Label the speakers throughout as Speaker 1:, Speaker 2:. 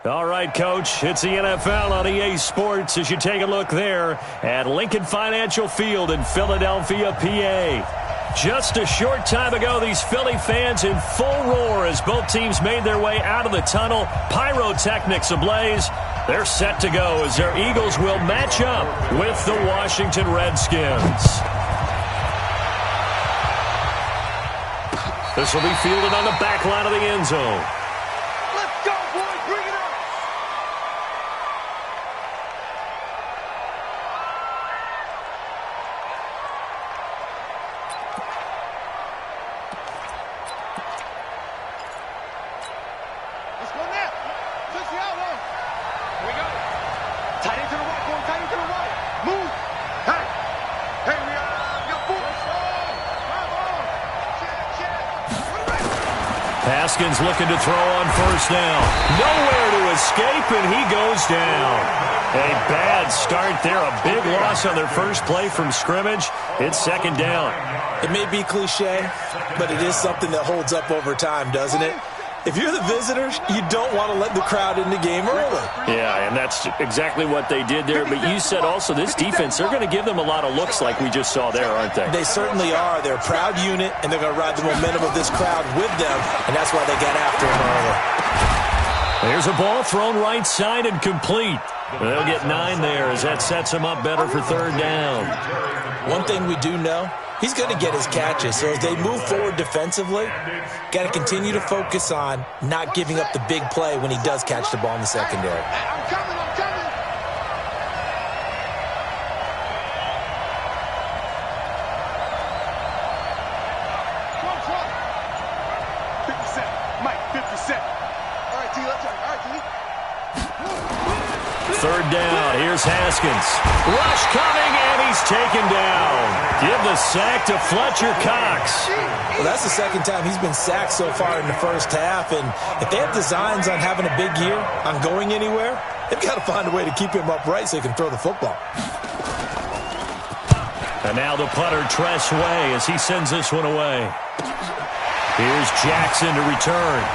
Speaker 1: All right, Coach, it's the NFL on EA Sports as you take a look there at Lincoln Financial Field in Philadelphia, PA. Just a short time ago, these Philly fans in full roar as both teams made their way out of the tunnel. Pyrotechnics ablaze. They're set to go as their Eagles will match up with the Washington Redskins. This will be fielded on the back line of the end zone.
Speaker 2: Let's go, boys. Bring it up. Let's go now. Just the outlaw. Here we go. Tight end to the right, boy. Tight end to the right. Move. Hey. Hey, we are. Your boy.
Speaker 1: Haskins looking to throw on first down. Nowhere to escape, and he goes down. A bad start there. A big loss on their first play from scrimmage. It's second down.
Speaker 3: It may be cliche, but it is something that holds up over time, doesn't it? If you're the visitors, you don't want to let the crowd in the game early.
Speaker 1: Yeah, and that's exactly what they did there. But you said also this defense, they're going to give them a lot of looks like we just saw there, aren't they?
Speaker 3: They certainly are. They're a proud unit, and they're going to ride the momentum of this crowd with them, and that's why they got after him early.
Speaker 1: There's a ball thrown right side and complete. They'll get 9 there as that sets them up better for third down.
Speaker 3: One thing we do know, he's going to get his catches. So as they move forward defensively, got to continue to focus on not giving up the big play when he does catch the ball in the secondary.
Speaker 2: I'm coming. Come on. 50 Cent. Mike, 50 Cent. All right, T, let's go. All right, T.
Speaker 1: Third down. Here's Haskins. Rush coming, and he's taken down. Give the sack to Fletcher Cox.
Speaker 3: Well, that's the second time he's been sacked so far in the first half, and if they have designs on having a big year, on going anywhere, they've got to find a way to keep him upright so he can throw the football.
Speaker 1: And now the punter, Tress Way, as he sends this one away. Here's Jackson to return.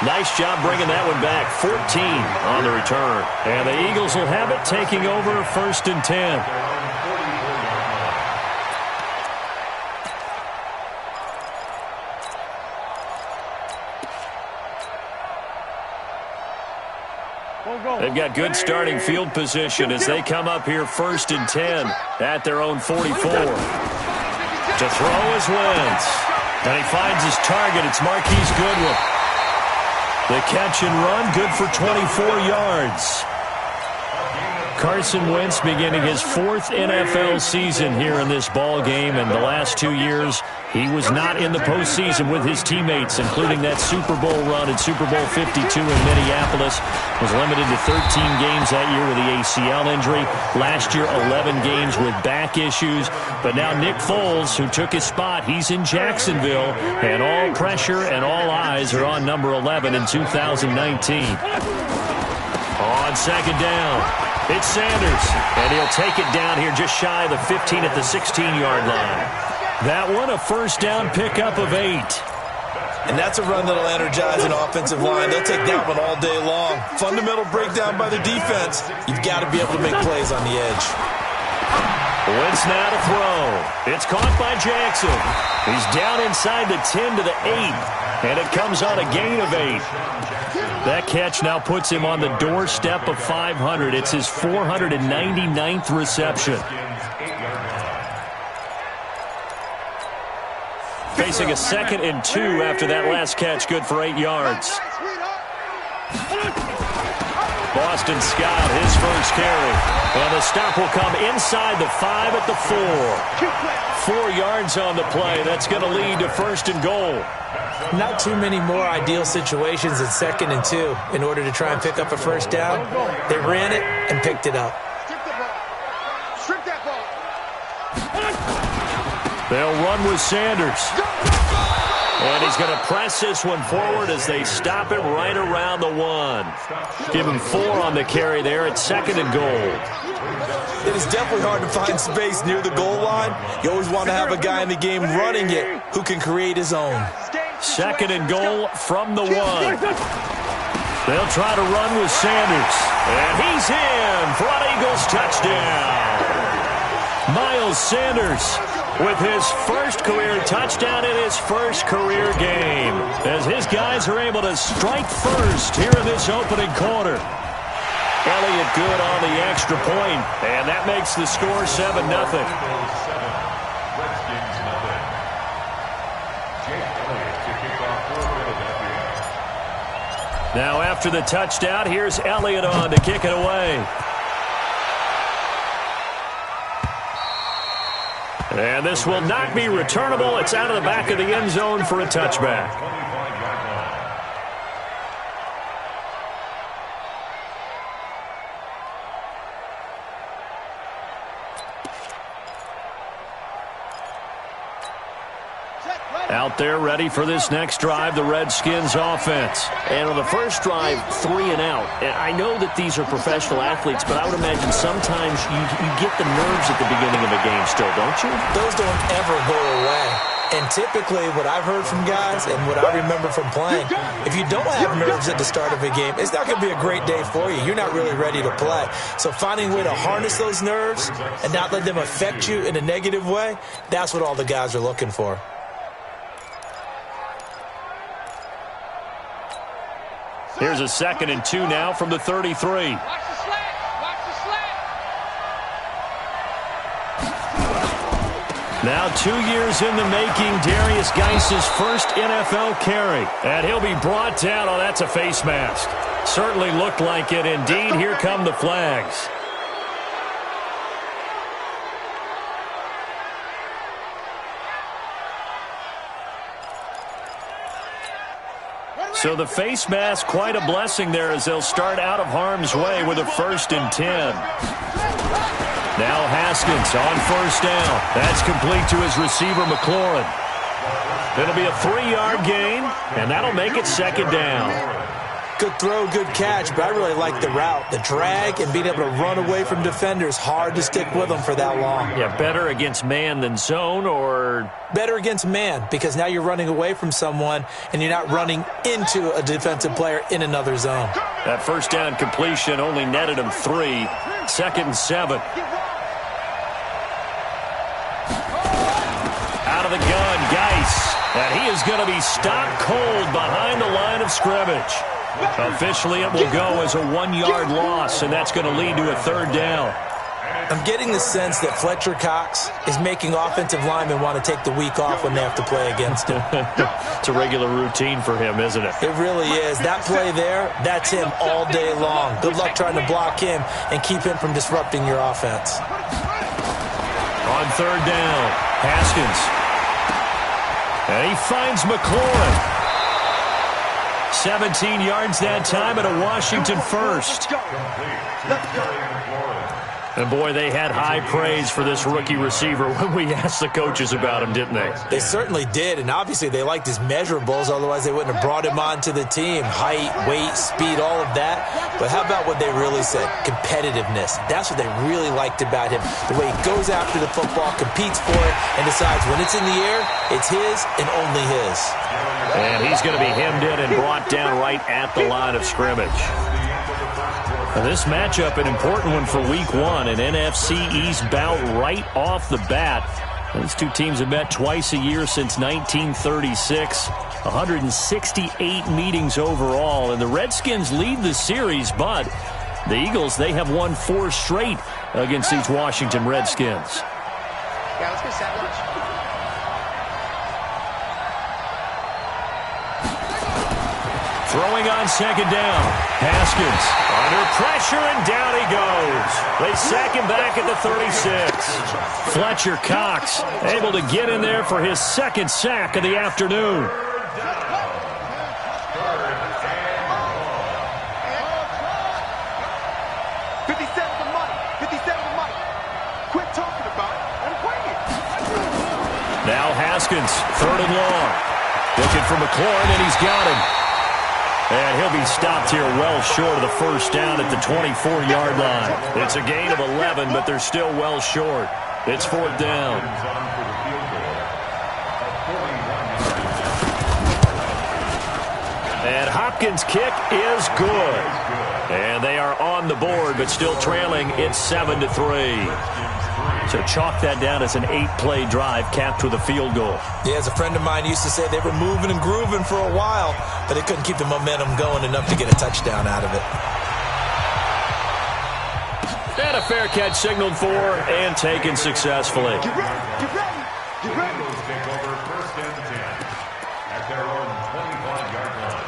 Speaker 1: Nice job bringing that one back. 14 on the return. And the Eagles will have it, taking over first and 10. They've got good starting field position as they come up here first and 10 at their own 44. To throw is Wentz. And he finds his target. It's Marquise Goodwin. The catch and run, good for 24 yards. Carson Wentz beginning his 4th NFL season here in this ball game, and the last 2 years he was not in the postseason with his teammates, including that Super Bowl run in Super Bowl 52 in Minneapolis. Was limited to 13 games that year with the ACL injury. Last year, 11 games with back issues. But now Nick Foles, who took his spot, he's in Jacksonville, and all pressure and all eyes are on number 11 in 2019. On second down, it's Sanders, and he'll take it down here just shy of the 15 at the 16-yard line. That one, a first down pickup of 8.
Speaker 3: And that's a run that'll energize an offensive line. They'll take that one all day long. Fundamental breakdown by the defense. You've got to be able to make plays on the edge.
Speaker 1: Wentz now to throw. It's caught by Jackson. He's down inside the 10 to the 8, and it comes on a gain of 8. That catch now puts him on the doorstep of 500. It's his 499th reception. Facing a 2nd and 2 after that last catch, good for 8 yards. Boston Scott, his first carry. And the stop will come inside the 5 at the 4. 4 yards on the play. That's going to lead to first and goal.
Speaker 3: Not too many more ideal situations in 2nd and 2 in order to try and pick up a first down. They ran it and picked it up.
Speaker 2: Strip that ball.
Speaker 1: They'll run with Sanders. And he's going to press this one forward as they stop it right around the 1. Give him 4 on the carry there at 2nd and goal.
Speaker 3: It is definitely hard to find space near the goal line. You always want to have a guy in the game running it who can create his own.
Speaker 1: 2nd and goal from the 1. They'll try to run with Sanders. And he's in for an Eagles touchdown. Miles Sanders with his first career touchdown in his first career game, as his guys are able to strike first here in this opening quarter. Elliott good on the extra point, and that makes the score 7-0. Now after the touchdown, here's Elliott on to kick it away. And this will not be returnable. It's out of the back of the end zone for a touchback. Out there ready for this next drive, the Redskins offense.
Speaker 4: And on the first drive, 3 and out. And I know that these are professional athletes, but I would imagine sometimes you get the nerves at the beginning of a game still, don't you?
Speaker 3: Those don't ever go away. And typically what I've heard from guys and what I remember from playing, if you don't have nerves at the start of a game, it's not going to be a great day for you. You're not really ready to play. So finding a way to harness those nerves and not let them affect you in a negative way, that's what all the guys are looking for.
Speaker 1: Here's a 2nd and 2 now from the 33.
Speaker 2: Watch the slant. Watch the slant.
Speaker 1: Now 2 years in the making, Darius Geis's first NFL carry. And he'll be brought down. Oh, that's a face mask. Certainly looked like it. Indeed, here come the flags. So the face mask, quite a blessing there as they'll start out of harm's way with a 1st and 10. Now Haskins on 1st down. That's complete to his receiver, McLaurin. It'll be a 3-yard gain, and that'll make it 2nd down.
Speaker 3: Good throw, good catch, but I really like the route. The drag and being able to run away from defenders, hard to stick with them for that long.
Speaker 1: Yeah, better against man than zone, or?
Speaker 3: Better against man, because now you're running away from someone and you're not running into a defensive player in another zone.
Speaker 1: That 1st down completion only netted him 3. 2nd and 7. Out of the gun, Geis. And he is going to be stopped cold behind the line of scrimmage. Officially, it will go as a 1-yard loss, and that's going to lead to a 3rd down.
Speaker 3: I'm getting the sense that Fletcher Cox is making offensive linemen want to take the week off when they have to play against him.
Speaker 1: It's a regular routine for him, isn't it?
Speaker 3: It really is. That play there, that's him all day long. Good luck trying to block him and keep him from disrupting your offense.
Speaker 1: On 3rd down, Haskins. And he finds McLaurin. 17 yards that time, and a Washington 1st. And boy, they had high praise for this rookie receiver when we asked the coaches about him, didn't they?
Speaker 3: They certainly did, and obviously they liked his measurables, otherwise they wouldn't have brought him onto the team. Height, weight, speed, all of that. But how about what they really said? Competitiveness. That's what they really liked about him. The way he goes after the football, competes for it, and decides when it's in the air, it's his and only his.
Speaker 1: And he's going to be hemmed in and brought down right at the line of scrimmage. Now this matchup, an important one for Week 1, an NFC East bout right off the bat. These two teams have met twice a year since 1936. 168 meetings overall, and the Redskins lead the series, but the Eagles, they have won 4 straight against these Washington Redskins.
Speaker 2: Yeah, let's get set. Watch.
Speaker 1: Throwing on 2nd down. Haskins under pressure, and down he goes. They sack him back at the 36. Fletcher Cox able to get in there for his 2nd sack of the afternoon. Now Haskins, 3rd and long. Looking for McLaurin, and he's got him. And he'll be stopped here well short of the 1st down at the 24-yard line. It's a gain of 11, but they're still well short. It's 4th down. Hopkins' kick is good. And they are on the board, but still trailing. It's 7-3. So chalk that down as an 8-play drive capped with a field goal.
Speaker 3: Yeah, as a friend of mine used to say, they were moving and grooving for a while, but they couldn't keep the momentum going enough to get a touchdown out of it.
Speaker 1: And a fair catch signaled for and taken successfully.
Speaker 2: Get ready, get ready, get ready.
Speaker 5: Eagles take over 1st and 10 at their own 25-yard line.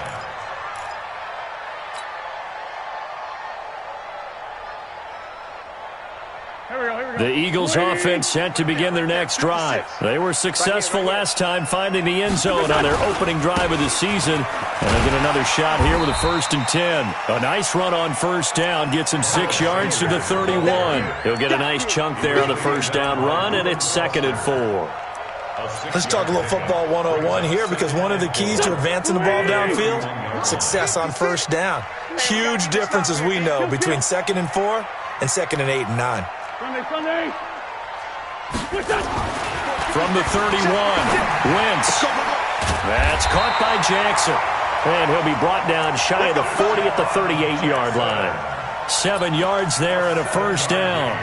Speaker 1: The Eagles offense set to begin their next drive. They were successful last time finding the end zone on their opening drive of the season. And they'll get another shot here with a 1st and 10. A nice run on 1st down gets him 6 yards to the 31. He'll get a nice chunk there on the 1st down run, and it's 2nd and 4.
Speaker 3: Let's talk a little football 101 here, because one of the keys to advancing the ball downfield, success on 1st down. Huge difference, as we know, between 2nd and 4 and 2nd and 8 and 9.
Speaker 1: From the 31, Wentz. That's caught by Jackson. And he'll be brought down shy of the 40 at the 38-yard line. 7 yards there and a 1st down.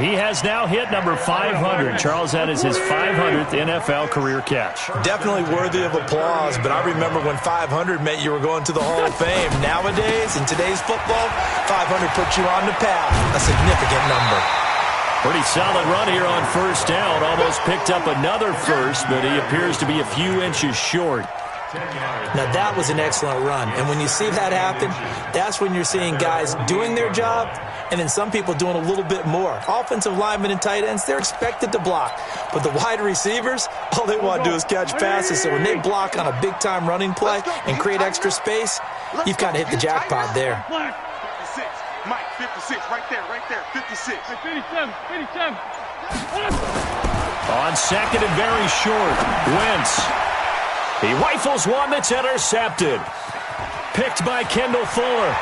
Speaker 1: He has now hit number 500. Charles, that is his 500th NFL career catch. Definitely
Speaker 3: worthy of applause, but I remember when 500 meant you were going to the Hall of Fame. Nowadays, in today's football, 500 puts you on the path, a significant number.
Speaker 1: Pretty solid run here on 1st down. Almost picked up another first, but he appears to be a few inches short.
Speaker 3: Now, that was an excellent run. And when you see that happen, that's when you're seeing guys doing their job and then some people doing a little bit more. Offensive linemen and tight ends, they're expected to block. But the wide receivers, all they want to do is catch passes. So when they block on a big-time running play and create extra space, you've kind of hit the jackpot there.
Speaker 2: 56, Mike, 56, right there, 56.
Speaker 6: 57.
Speaker 1: On 2nd and very short, Wentz. He rifles one that's intercepted. Picked by Kendall Fuller.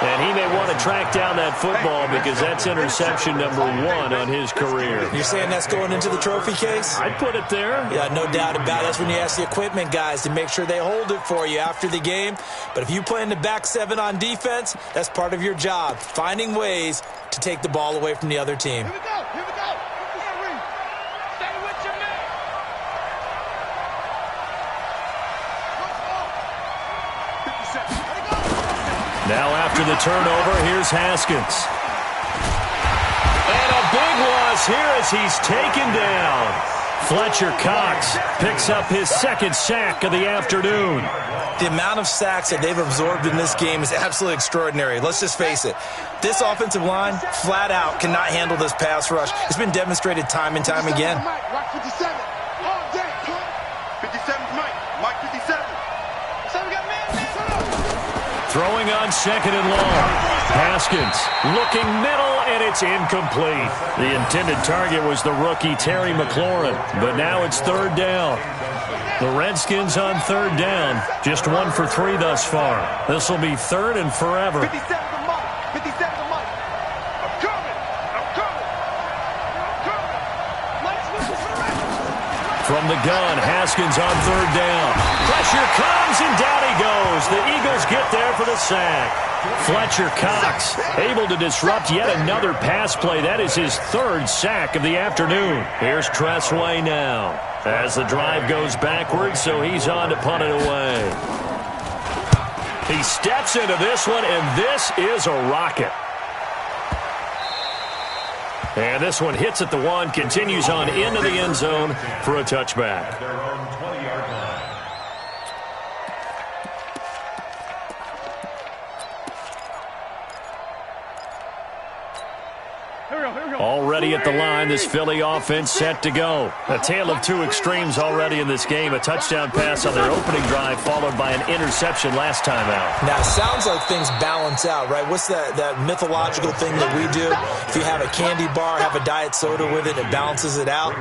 Speaker 1: And he may want to track down that football because that's interception number 1 on his career.
Speaker 3: You're saying that's going into the trophy case?
Speaker 1: I'd put it there.
Speaker 3: Yeah, no doubt about it. That's when you ask the equipment guys to make sure they hold it for you after the game. But if you play in the back 7 on defense, that's part of your job, finding ways to take the ball away from the other team.
Speaker 2: Here we go, here we go. Stay with your man.
Speaker 1: Now after the turnover, here's Haskins. And a big loss here as he's taken down. Fletcher Cox picks up his 2nd sack of the afternoon.
Speaker 3: The amount of sacks that they've absorbed in this game is absolutely extraordinary. Let's just face it. This offensive line, flat out, cannot handle this pass rush. It's been demonstrated time and time again.
Speaker 2: Mike, 57. All day. 57's Mike. Mike 57. So we got man.
Speaker 1: Throwing on 2nd and long. Haskins looking middle, and it's incomplete. The intended target was the rookie Terry McLaurin, but now it's 3rd down. The Redskins on 3rd down, just 1 for 3 thus far. This will be 3rd and forever.
Speaker 2: 57 to Mike. 57 to Mike. I'm coming.
Speaker 1: From the gun, Haskins on 3rd down. Pressure comes, and down he goes. The Eagles get there for the sack. Fletcher Cox able to disrupt yet another pass play. That is his 3rd sack of the afternoon. Here's Tressway now as the drive goes backwards, so he's on to punt it away. He steps into this one, and this is a rocket. And this one hits at the 1, continues on into the end zone for a touchback.
Speaker 5: Their own 20-yard line.
Speaker 1: Already at the line, this Philly offense set to go. A tale of 2 extremes already in this game. A touchdown pass on their opening drive, followed by an interception last time out.
Speaker 3: Now, it sounds like things balance out, right? What's that mythological thing that we do? If you have a candy bar, have a diet soda with it, it balances it out.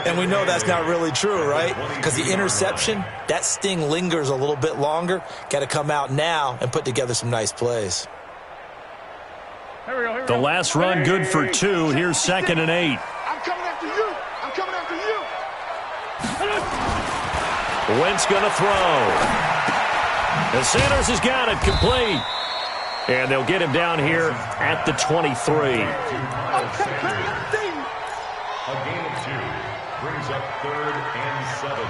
Speaker 3: And we know that's not really true, right? Because the interception, that sting lingers a little bit longer. Got to come out now and put together some nice plays.
Speaker 1: The last run good for 2. Here's 2nd and 8.
Speaker 2: I'm coming after you. I'm coming after you.
Speaker 1: Wentz going to throw. And Sanders has got it complete. And they'll get him down here at the 23.
Speaker 5: A gain of 2 brings up 3rd and 7.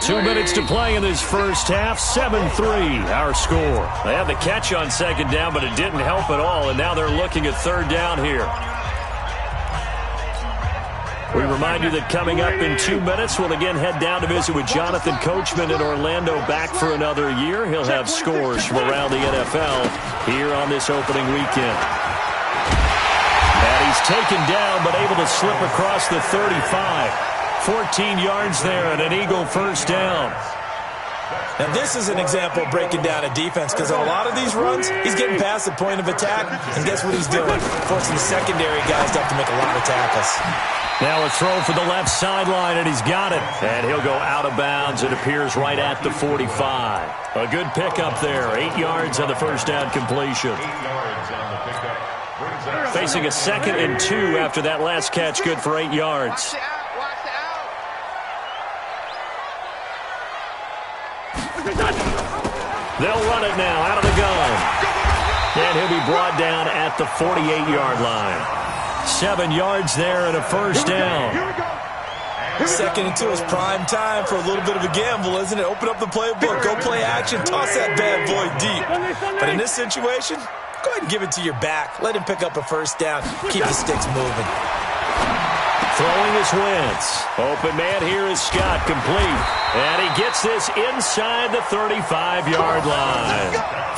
Speaker 1: 2 minutes to play in this first half. 7-3, our score. They had the catch on second down, but it didn't help at all, and now they're looking at third down here. We remind you that coming up in 2 minutes, we'll again head down to visit with Jonathan Coachman in Orlando, back for another year. He'll have scores from around the NFL here on this opening weekend. And he's taken down, but able to slip across the 35. 14 yards there and an Eagle first down.
Speaker 3: Now, this is an example of breaking down a defense, because on a lot of these runs, he's getting past the point of attack, and guess what he's doing? Forcing the secondary guys to have to make a lot of tackles.
Speaker 1: Now a throw for the left sideline, and he's got it. And he'll go out of bounds. It appears right at the 45. A good pickup there. 8 yards on the first down completion.
Speaker 5: 8 yards on the pickup. Brings up
Speaker 1: Facing a 2nd and 2 after that last catch. Good for 8 yards. They'll run it now out of the gun. And he'll be brought down at the 48-yard line. 7 yards there and a first down.
Speaker 3: 2nd and 2 is prime time for a little bit of a gamble, isn't it? Open up the playbook, go play action, toss that bad boy deep. But in this situation, go ahead and give it to your back. Let him pick up a first down. Keep the sticks moving.
Speaker 1: Throwing is Wentz. Open man here is Scott, complete. And he gets this inside the 35-yard line.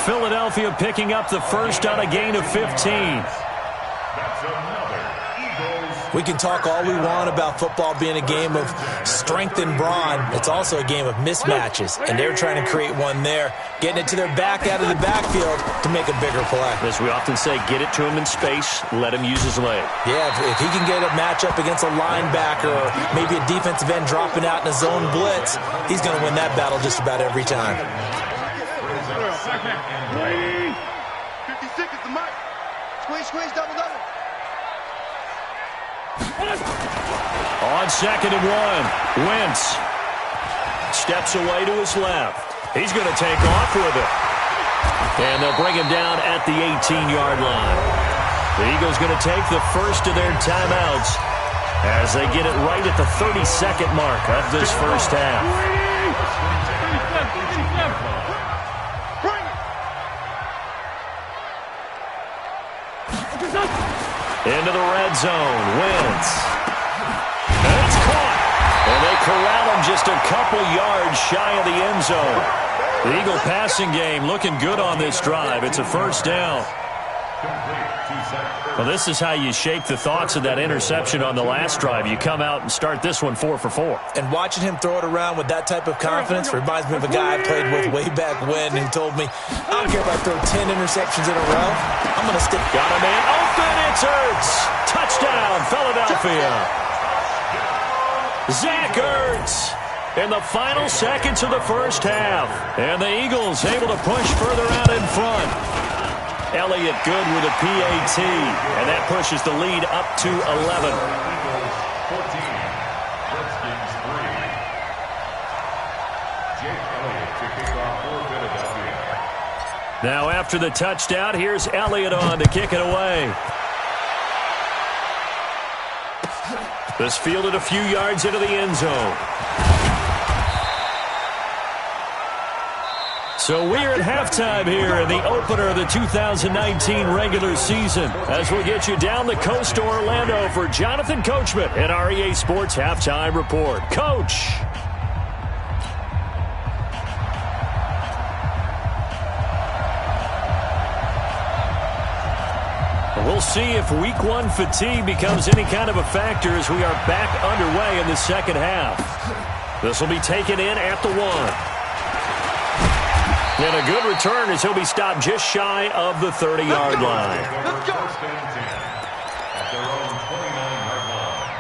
Speaker 1: Philadelphia picking up the first on a gain of 15.
Speaker 5: That's another Eagles.
Speaker 3: We can talk all we want about football being a game of strength and brawn. It's also a game of mismatches, and they're trying to create one there, getting it to their back out of the backfield to make a bigger play.
Speaker 1: As we often say, get it to him in space, let him use his leg.
Speaker 3: Yeah, if he can get a matchup against a linebacker or maybe a defensive end dropping out in a zone blitz, he's going to win that battle just about every time.
Speaker 2: 56 is the mark. Squeeze, double.
Speaker 1: On 2nd and 1, Wentz steps away to his left. He's going to take off with it. And they'll bring him down at the 18-yard line. The Eagles going to take the first of their timeouts as they get it right at the 32nd mark of this first half. Into the red zone, Wentz. And it's caught. And they corral him just a couple yards shy of the end zone. The Eagle passing game looking good on this drive. It's a first down. Well, this is how you shake the thoughts of that interception on the last drive. You come out and start this one 4 for 4.
Speaker 3: And watching him throw it around with that type of confidence reminds me of a guy I played with way back when who told me, I don't care if I throw 10 interceptions in a row, I'm going to stick.
Speaker 1: Got a man open. It's Ertz. Touchdown, Philadelphia. Zach Ertz in the final seconds of the first half. And the Eagles able to push further out in front. Elliott good with a PAT, and that pushes the lead up to 11.
Speaker 5: Eagles 14, Redskins 3. Jake Elliott to kick off for Philadelphia.
Speaker 1: Now after the touchdown, here's Elliott on to kick it away. This fielded a few yards into the end zone. So we're at halftime here in the opener of the 2019 regular season as we'll get you down the coast to Orlando for Jonathan Coachman at our EA Sports Halftime Report. Coach. We'll see if week 1 fatigue becomes any kind of a factor as we are back underway in the second half. This will be taken in at the 1. And a good return as he'll be stopped just shy of the 30-yard line.
Speaker 2: Let's go.
Speaker 5: First and 10 at their own 29-yard line.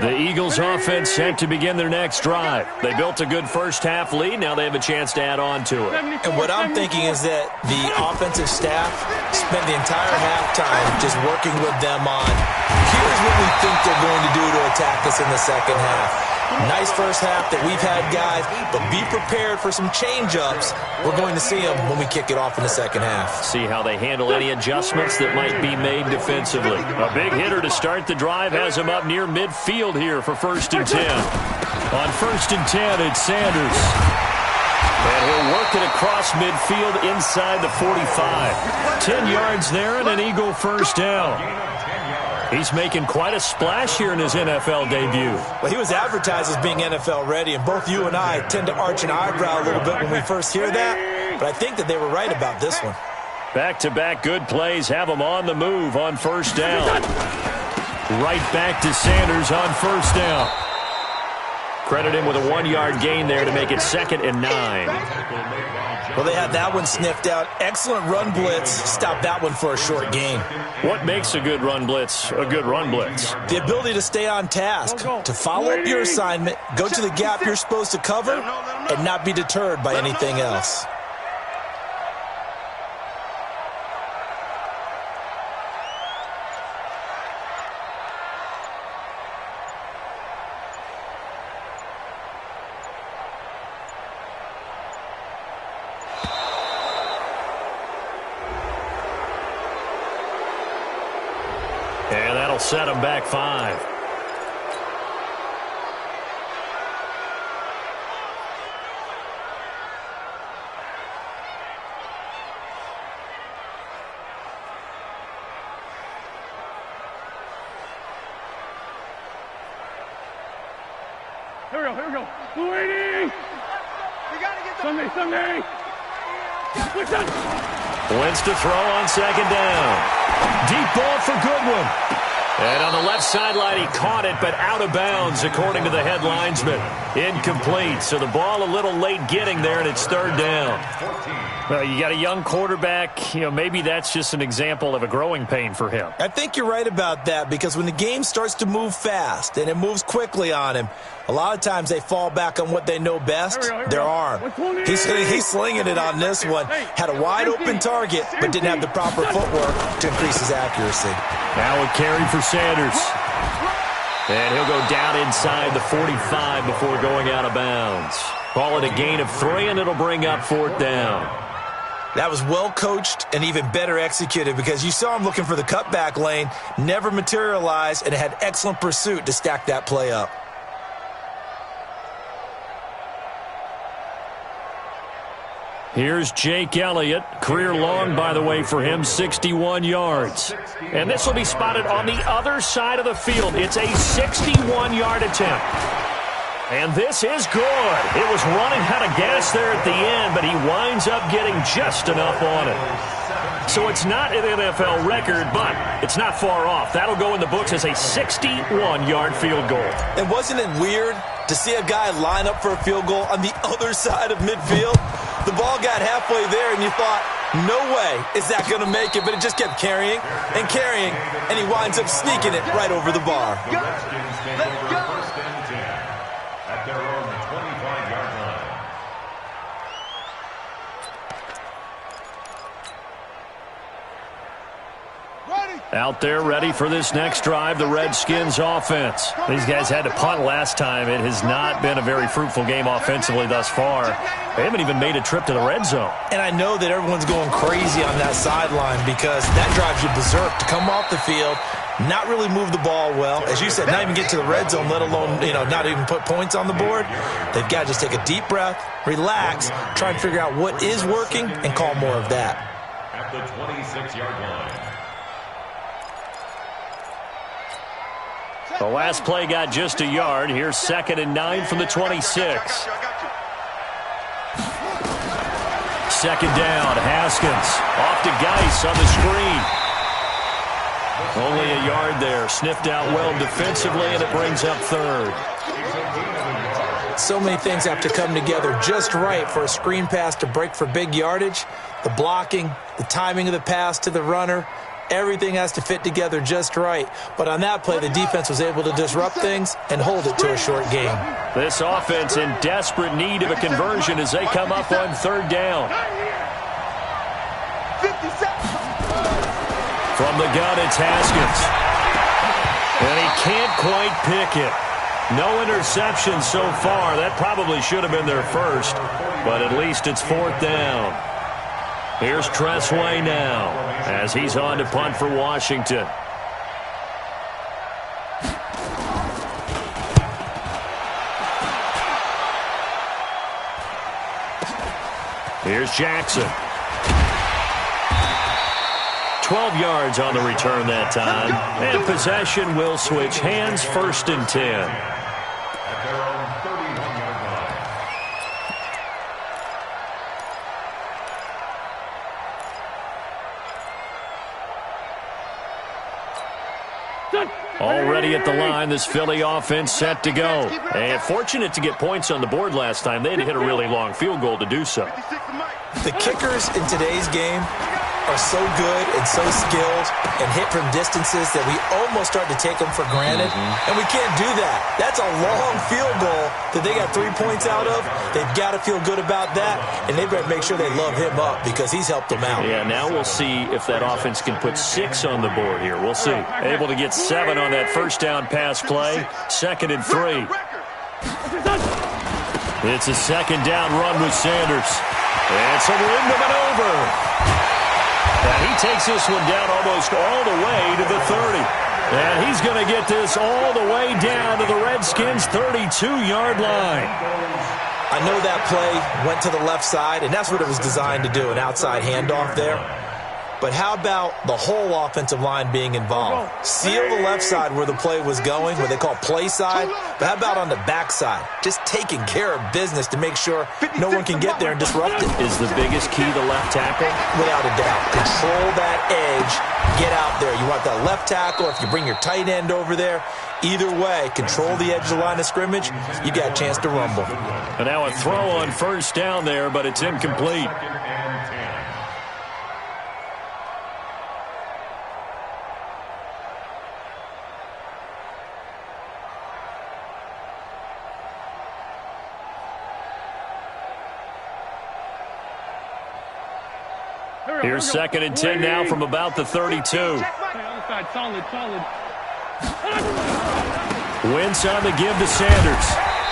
Speaker 1: The Eagles offense set to begin their next drive. They built a good first-half lead. Now they have a chance to add on to it.
Speaker 3: And what I'm thinking is that the offensive staff spent the entire halftime just working with them on, here's what we think they're going to do to attack us in the second half. Nice first half that we've had, guys, but be prepared for some change-ups. We're going to see them when we kick it off in the second half.
Speaker 1: See how they handle any adjustments that might be made defensively. A big hitter to start the drive has him up near midfield here for 1st and 10. On 1st and 10, it's Sanders. And he'll work it across midfield inside the 45. 10 yards there and an Eagle first down. He's making quite a splash here in his NFL debut.
Speaker 3: Well, he was advertised as being NFL ready, and both you and I tend to arch an eyebrow a little bit when we first hear that, but I think that they were right about this one.
Speaker 1: Back-to-back good plays have him on the move on 1st down. Right back to Sanders on 1st down. Credit him with a 1-yard gain there to make it 2nd and 9.
Speaker 3: Well, they had that one sniffed out. Excellent run blitz. Stop that one for a short gain.
Speaker 1: What makes a good run blitz a good run blitz?
Speaker 3: The ability to stay on task, to follow up your assignment, go to the gap you're supposed to cover, and not be deterred by anything else.
Speaker 1: And that'll set him back 5.
Speaker 2: Here we go. Blue 80. We gotta get the Sunday.
Speaker 1: Wentz to throw on 2nd down. Deep ball for Goodwin. And on the left sideline, he caught it, but out of bounds, according to the head linesman. Incomplete. So the ball a little late getting there, and it's 3rd down. Well, you got a young quarterback. Maybe that's just an example of a growing pain for him.
Speaker 3: I think you're right about that, because when the game starts to move fast and it moves quickly on him, a lot of times they fall back on what they know best, their arm. He's slinging it on this one. Had a wide-open target, but didn't have the proper footwork to increase his accuracy.
Speaker 1: Now a carry for Sanders. And he'll go down inside the 45 before going out of bounds. Call it a gain of 3, and it'll bring up 4th down.
Speaker 3: That was well coached and even better executed, because you saw him looking for the cutback lane, never materialized, and had excellent pursuit to stack that play up.
Speaker 1: Here's Jake Elliott. Career long, by the way, for him, 61 yards. And this will be spotted on the other side of the field. It's a 61-yard attempt. And this is good. It was running out of gas there at the end, but he winds up getting just enough on it. So it's not an NFL record, but it's not far off. That'll go in the books as a 61-yard field goal.
Speaker 3: And wasn't it weird to see a guy line up for a field goal on the other side of midfield? The ball got halfway there, and you thought, no way is that going to make it, but it just kept carrying, and he winds up sneaking it right over the bar.
Speaker 2: Let's go.
Speaker 5: At their own 25-yard line.
Speaker 1: Out there ready for this next drive, the Redskins offense. These guys had to punt last time. It has not been a very fruitful game offensively thus far. They haven't even made a trip to the red zone.
Speaker 3: And I know that everyone's going crazy on that sideline, because that drives you berserk to come off the field, not really move the ball well. As you said, not even get to the red zone, let alone, not even put points on the board. They've got to just take a deep breath, relax, try and figure out what is working, and call more of that.
Speaker 5: At the 26-yard line.
Speaker 1: The last play got just a yard. Here's 2nd and 9 from the 26. 2nd down, Haskins. Off to Geis on the screen. Only a yard there. Sniffed out well defensively, and it brings up 3rd.
Speaker 3: So many things have to come together just right for a screen pass to break for big yardage. The blocking, the timing of the pass to the runner, Everything has to fit together just right. But on that play, the defense was able to disrupt things and hold it to a short game.
Speaker 1: This offense in desperate need of a conversion as they come up on third down.
Speaker 2: 50 seconds.
Speaker 1: From the gun, it's Haskins. And he can't quite pick it. No interception so far. That probably should have been their first, but at least it's fourth down. Here's Tressway now as he's on to punt for Washington. Here's Jackson. 12 yards on the return that time. And possession will switch hands, first and 10.
Speaker 5: At their own 31-yard line.
Speaker 1: Already at the line, this Philly offense set to go. And fortunate to get points on the board last time. They had to hit a really long field goal to do so.
Speaker 3: The kickers in today's game are so good and so skilled and hit from distances that we almost start to take them for granted. And we can't do that. That's a long field goal that they got 3 points out of. They've got to feel good about that, and they better make sure they love him up because he's helped them out.
Speaker 1: Yeah, now we'll see if that offense can put 6 on the board here. We'll see. Able to get 7 on that first down pass play. Second and 3. It's a second down run with Sanders. And some room to maneuver. And he takes this one down almost all the way to the 30. And he's going to get this all the way down to the Redskins' 32-yard line.
Speaker 3: I know that play went to the left side, and that's what it was designed to do, an outside handoff there. But how about the whole offensive line being involved? Seal the left side where the play was going, what they call play side. But how about on the back side? Just taking care of business to make sure no one can get there and disrupt it.
Speaker 1: Is the biggest key the left tackle?
Speaker 3: Without a doubt. Control that edge. Get out there. You want that left tackle. If you bring your tight end over there, either way, control the edge of the line of scrimmage, you got a chance to rumble.
Speaker 1: And now a throw on first down there, but it's incomplete. Here's second and 10 now from about the 32. Wentz on the give to Sanders.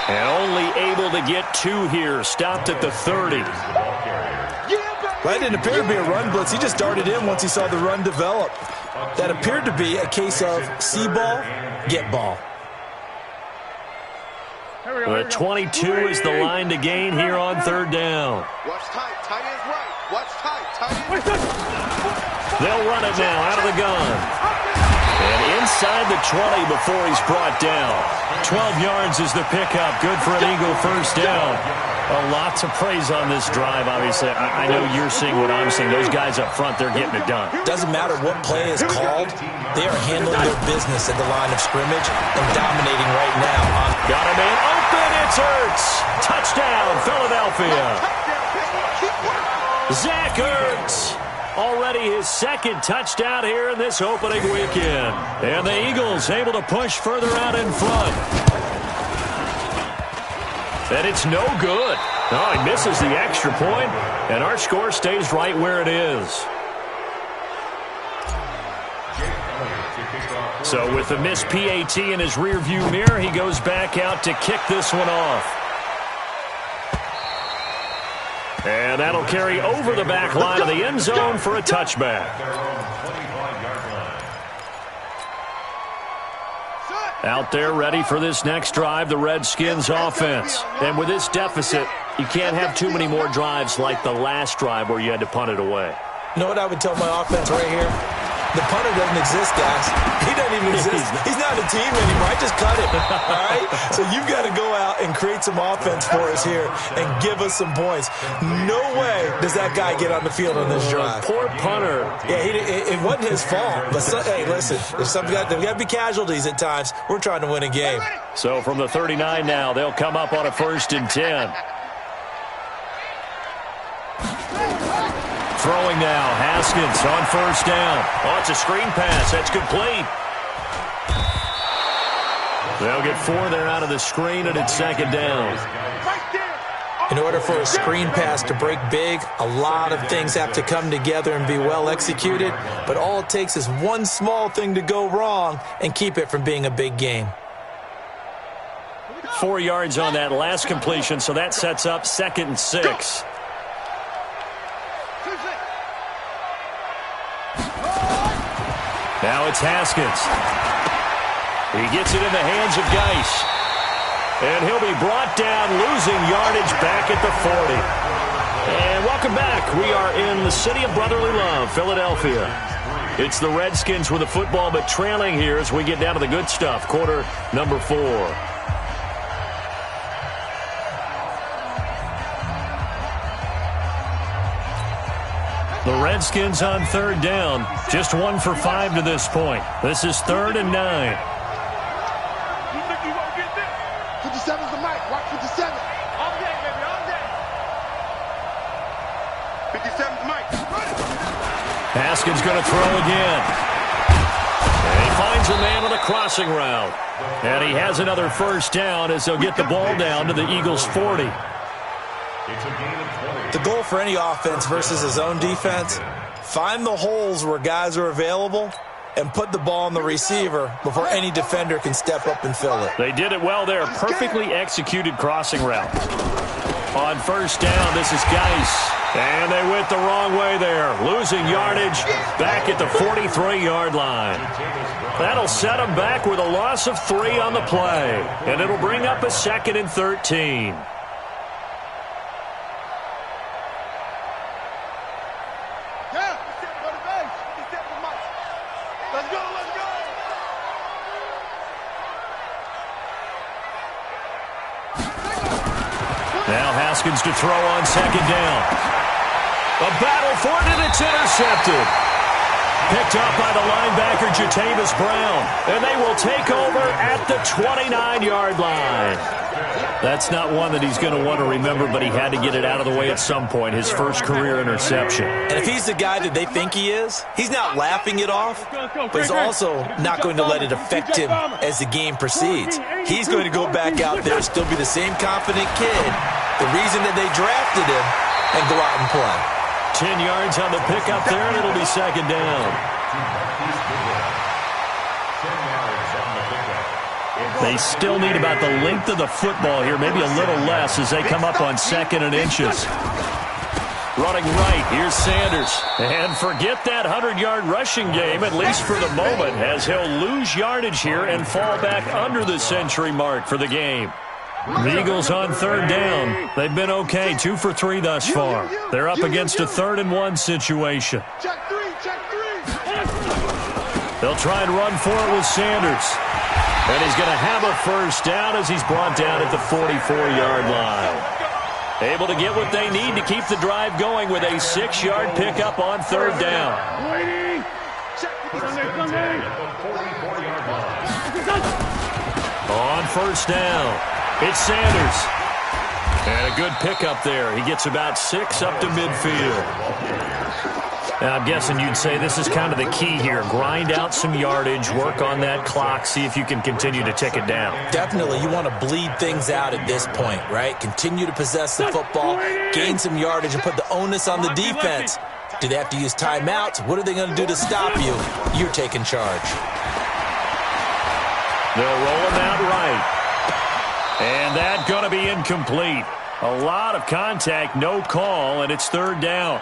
Speaker 1: And only able to get 2 here. Stopped at the 30.
Speaker 3: That didn't appear to be a run blitz. He just darted in once he saw the run develop. That appeared to be a case of see ball, get ball.
Speaker 1: The 22 is the line to gain here on third down.
Speaker 2: Watch tight. Tight ends right. Watch tight. Tight ends.
Speaker 1: They'll run it now out of the gun. And inside the 20 before he's brought down. 12 yards is the pickup. Good for an Eagle first down. Lots of praise on this drive, obviously. I know you're seeing what I'm seeing. Those guys up front, they're getting it done.
Speaker 3: Doesn't matter what play is called. They are handling their business at the line of scrimmage and dominating right now.
Speaker 1: Got a man open. It's Ertz. Touchdown, Philadelphia. Zach Ertz. Already his second touchdown here in this opening weekend. And the Eagles able to push further out in front. And it's no good. Oh, he misses the extra point, and our score stays right where it is. So with the missed PAT in his rearview mirror, he goes back out to kick this one off. And that'll carry over the back line of the end zone for a touchback. Out there ready for this next drive, the Redskins offense. And with this deficit, you can't have too many more drives like the last drive where you had to punt it away.
Speaker 3: You know what I would tell my offense right here? The punter doesn't exist, guys. He doesn't even exist. He's not a team anymore. I just cut him, all right? So you've got to go out and create some offense for us here and give us some points. No way does that guy get on the field on this drive.
Speaker 1: Poor punter.
Speaker 3: Yeah, it wasn't his fault. But, hey, listen, there's got to be casualties at times. We're trying to win a game.
Speaker 1: So from the 39 now, they'll come up on a 1st and 10. throwing now. Haskins on first down.
Speaker 4: Oh, it's a screen pass. That's complete.
Speaker 1: They'll get 4 there out of the screen, and it's second down.
Speaker 3: In order for a screen pass to break big, a lot of things have to come together and be well executed, but all it takes is one small thing to go wrong and keep it from being a big game.
Speaker 1: 4 yards on that last completion, so that sets up 2nd and 6. Now it's Haskins. He gets it in the hands of Geis. And he'll be brought down, losing yardage back at the 40. And welcome back. We are in the city of brotherly love, Philadelphia. It's the Redskins with the football, but trailing here as we get down to the good stuff. Quarter number 4. The Redskins on 3rd down. Just 1 for 5 to this point. This is 3rd and 9.
Speaker 2: 57's the mic. Watch 57. All day, baby, all day. 57's the mic.
Speaker 1: Haskins going to throw again. And he finds a man on a crossing route. And he has another first down as they'll get the ball down to the Eagles' 40.
Speaker 3: The goal for any offense versus his own defense, find the holes where guys are available and put the ball on the receiver before any defender can step up and fill it.
Speaker 1: They did it well there. Perfectly executed crossing route. On first down, this is Geis. And they went the wrong way there. Losing yardage back at the 43-yard line. That'll set them back with a loss of 3 on the play. And it'll bring up a 2nd and 13. Now Haskins to throw on 2nd down. A battle for it, and it's intercepted. Picked up by the linebacker, Jatavis Brown. And they will take over at the 29-yard line. That's not one that he's going to want to remember, but he had to get it out of the way at some point, his first career interception.
Speaker 3: And if he's the guy that they think he is, he's not laughing it off, but he's also not going to let it affect him as the game proceeds. He's going to go back out there, still be the same confident kid, the reason that they drafted him, and go out and play.
Speaker 1: 10 yards on the pickup there, and it'll be 2nd down. They still need about the length of the football here, maybe a little less as they come up on 2nd and inches. Running right, here's Sanders. And forget that 100-yard rushing game, at least for the moment, as he'll lose yardage here and fall back under the century mark for the game. The Eagles on 3rd down. They've been okay, 2 for 3 thus far. They're up against a 3rd and 1 situation.
Speaker 2: Check 3, check 3.
Speaker 1: They'll try and run for it with Sanders. And he's going to have a first down as he's brought down at the 44-yard line. Able to get what they need to keep the drive going with a 6-yard pickup on 3rd down. On first down, it's Sanders. And a good pickup there. He gets about 6 up to midfield. Now, I'm guessing you'd say this is kind of the key here. Grind out some yardage, work on that clock, see if you can continue to tick it down.
Speaker 3: Definitely, you want to bleed things out at this point, right? Continue to possess the football, gain some yardage, and put the onus on the defense. Do they have to use timeouts? What are they going to do to stop you? You're taking charge.
Speaker 1: They'll roll him out right. And that's going to be incomplete. A lot of contact, no call, and it's 3rd down.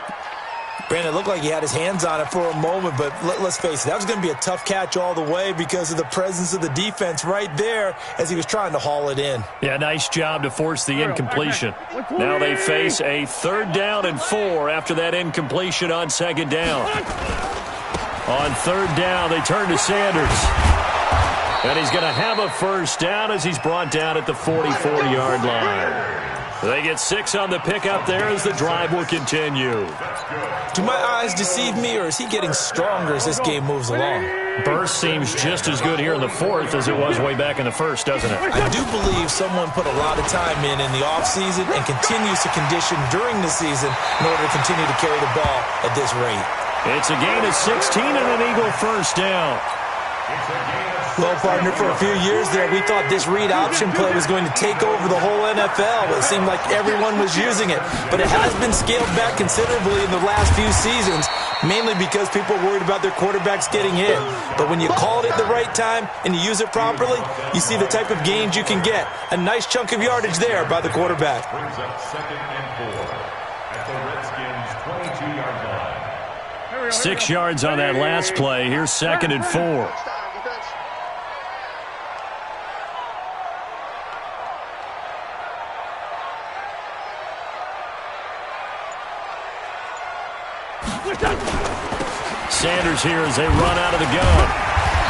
Speaker 3: Brandon, it looked like he had his hands on it for a moment, but let's face it, that was going to be a tough catch all the way because of the presence of the defense right there as he was trying to haul it in.
Speaker 1: Yeah, nice job to force the incompletion. Now they face a 3rd down and 4 after that incompletion on 2nd down. On 3rd down, they turn to Sanders. And he's going to have a first down as he's brought down at the 44-yard line. They get 6 on the pickup there as the drive will continue.
Speaker 3: Do my eyes deceive me, or is he getting stronger as this game moves along?
Speaker 1: Burst seems just as good here in the fourth as it was way back in the first, doesn't it?
Speaker 3: I do believe someone put a lot of time in the offseason and continues to condition during the season in order to continue to carry the ball at this rate.
Speaker 1: It's a gain of 16 and an Eagle first down.
Speaker 3: Well, partner, for a few years there, we thought this read option play was going to take over the whole NFL. It seemed like everyone was using it. But it has been scaled back considerably in the last few seasons, mainly because people are worried about their quarterbacks getting hit. But when you call it at the right time and you use it properly, you see the type of gains you can get. A nice chunk of yardage there by the quarterback.
Speaker 5: Brings up 2nd and 4 at the Redskins' 22-yard line.
Speaker 1: 6 yards on that last play. Here's 2nd and 4. Sanders here as they run out of the gun.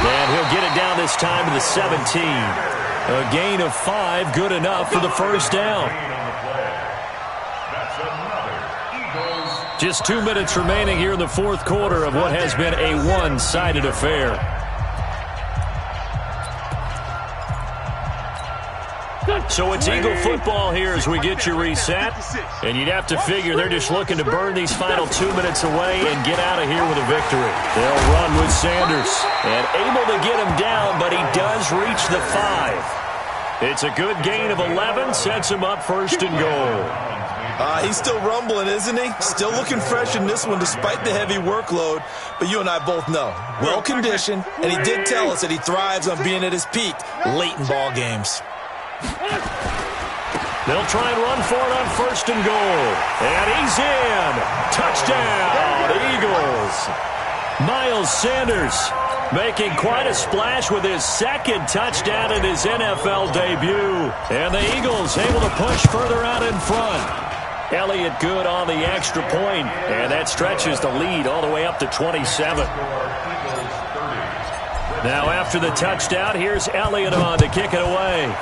Speaker 1: And he'll get it down this time to the 17. A gain of 5, good enough for the first down. Just 2 minutes remaining here in the fourth quarter of what has been a one-sided affair. So it's Eagle football here as we get you reset. And you'd have to figure they're just looking to burn these final 2 minutes away and get out of here with a victory. They'll run with Sanders. And able to get him down, but he does reach the 5. It's a good gain of 11, sets him up 1st and goal.
Speaker 3: He's still rumbling, isn't he? Still looking fresh in this one despite the heavy workload. But you and I both know, well-conditioned, and he did tell us that he thrives on being at his peak late in ball games.
Speaker 1: They'll try and run for it on 1st and goal. And he's in. Touchdown, Eagles. Miles Sanders making quite a splash with his 2nd touchdown in his NFL debut. And the Eagles able to push further out in front. Elliott good on the extra point, and that stretches the lead all the way up to 27. Now after the touchdown, here's Elliott on to kick it away.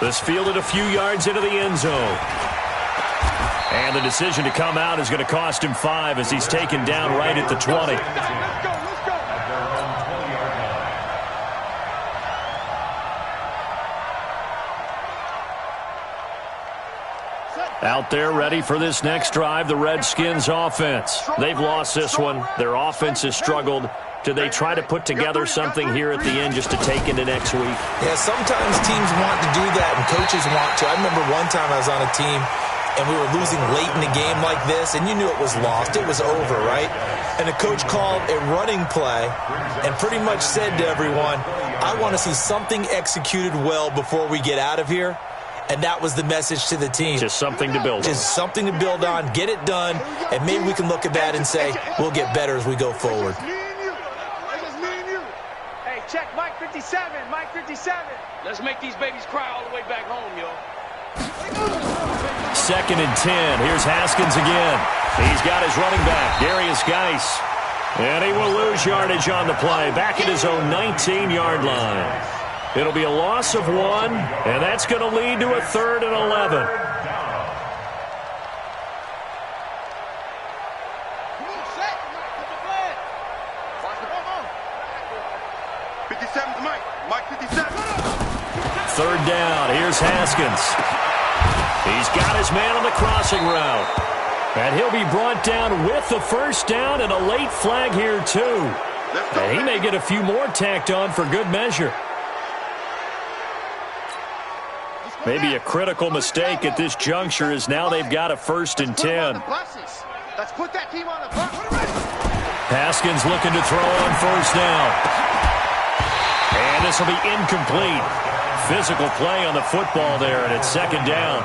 Speaker 1: This fielded a few yards into the end zone. And the decision to come out is going to cost him 5 as he's taken down right at the 20. Out there ready for this next drive, the Redskins offense. They've lost this one. Their offense has struggled. Do they try to put together something here at the end just to take into next week?
Speaker 3: Yeah, sometimes teams want to do that and coaches want to. I remember one time I was on a team and we were losing late in the game like this, and you knew it was lost. It was over, right? And the coach called a running play and pretty much said to everyone, I want to see something executed well before we get out of here. And that was the message to the team.
Speaker 1: Just something to build on.
Speaker 3: Just something to build on, get it done, and maybe we can look at that and say, we'll get better as we go forward.
Speaker 2: Hey, check Mike 57, Mike 57. Let's make these babies cry all the way back home, yo.
Speaker 1: 2nd and 10. Here's Haskins again. He's got his running back, Darius Geis. And he will lose yardage on the play, back at his own 19-yard line. It'll be a loss of 1, and that's going to lead to a 3rd and 11.
Speaker 2: Mike 57.
Speaker 1: 3rd down. Here's Haskins. He's got his man on the crossing route. And he'll be brought down with the first down and a late flag here, too. And he may get a few more tacked on for good measure. Maybe a critical mistake at this juncture is now they've got a 1st and 10.
Speaker 2: Let's put that team on the bus.
Speaker 1: Haskins looking to throw on 1st down. And this will be incomplete. Physical play on the football there, and it's 2nd down.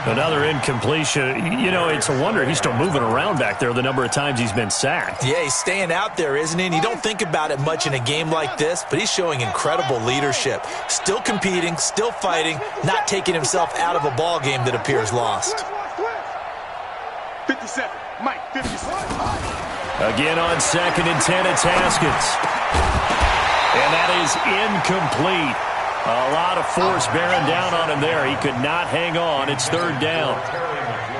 Speaker 1: Another incompletion. You know, it's a wonder he's still moving around back there the number of times he's been sacked.
Speaker 3: Yeah, he's staying out there, isn't he? And you don't think about it much in a game like this, but he's showing incredible leadership. Still competing, still fighting, not taking himself out of a ball game that appears lost.
Speaker 2: 57, Mike 57.
Speaker 1: Again on 2nd and 10, it's Haskins. And that is incomplete. A lot of force bearing down on him there. He could not hang on. It's third down.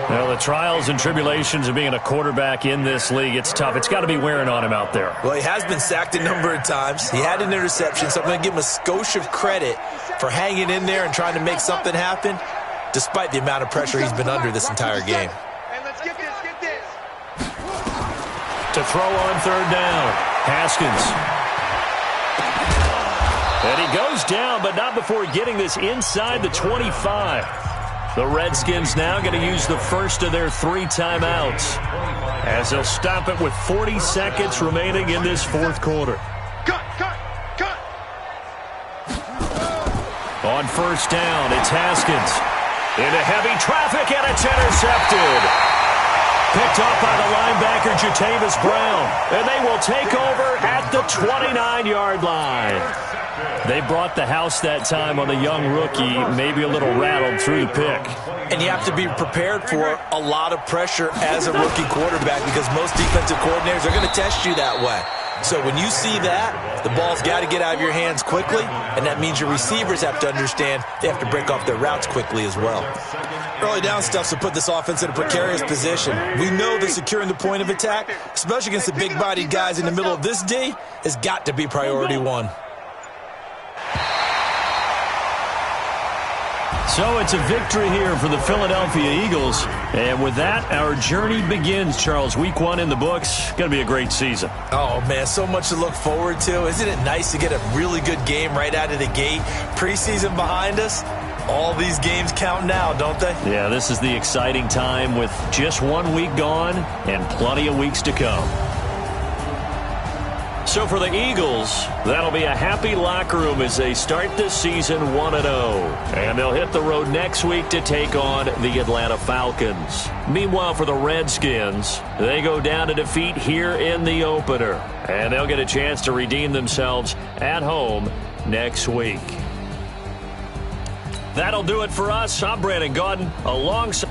Speaker 1: Well, the trials and tribulations of being a quarterback in this league, it's tough. It's got to be wearing on him out there.
Speaker 3: Well, he has been sacked a number of times. He had an interception, so I'm going to give him a skosh of credit for hanging in there and trying to make something happen, despite the amount of pressure he's been under this entire game.
Speaker 1: To throw on third down, Haskins. And he goes down, but not before getting this inside the 25. The Redskins now going to use the first of their 3 timeouts as they'll stop it with 40 seconds remaining in this fourth quarter.
Speaker 2: Cut!
Speaker 1: On first down, it's Haskins. Into heavy traffic, and it's intercepted. Picked off by the linebacker, Jatavis Brown. And they will take over at the 29-yard line. They brought the house that time on the young rookie, maybe a little rattled through the pick.
Speaker 3: And you have to be prepared for a lot of pressure as a rookie quarterback because most defensive coordinators are going to test you that way. So when you see that, the ball's got to get out of your hands quickly, and that means your receivers have to understand they have to break off their routes quickly as well. Early down stuff to put this offense in a precarious position. We know that securing the point of attack, especially against the big-bodied guys in the middle of this D, has got to be priority one.
Speaker 1: So it's a victory here for the Philadelphia Eagles. And with that, our journey begins, Charles. Week 1 in the books. Going to be a great season.
Speaker 3: Oh, man, so much to look forward to. Isn't it nice to get a really good game right out of the gate? Preseason behind us. All these games count now, don't they?
Speaker 1: Yeah, this is the exciting time with just 1 week gone and plenty of weeks to come. So for the Eagles, that'll be a happy locker room as they start this season 1-0. And they'll hit the road next week to take on the Atlanta Falcons. Meanwhile, for the Redskins, they go down to defeat here in the opener. And they'll get a chance to redeem themselves at home next week. That'll do it for us. I'm Brandon Gaudin alongside...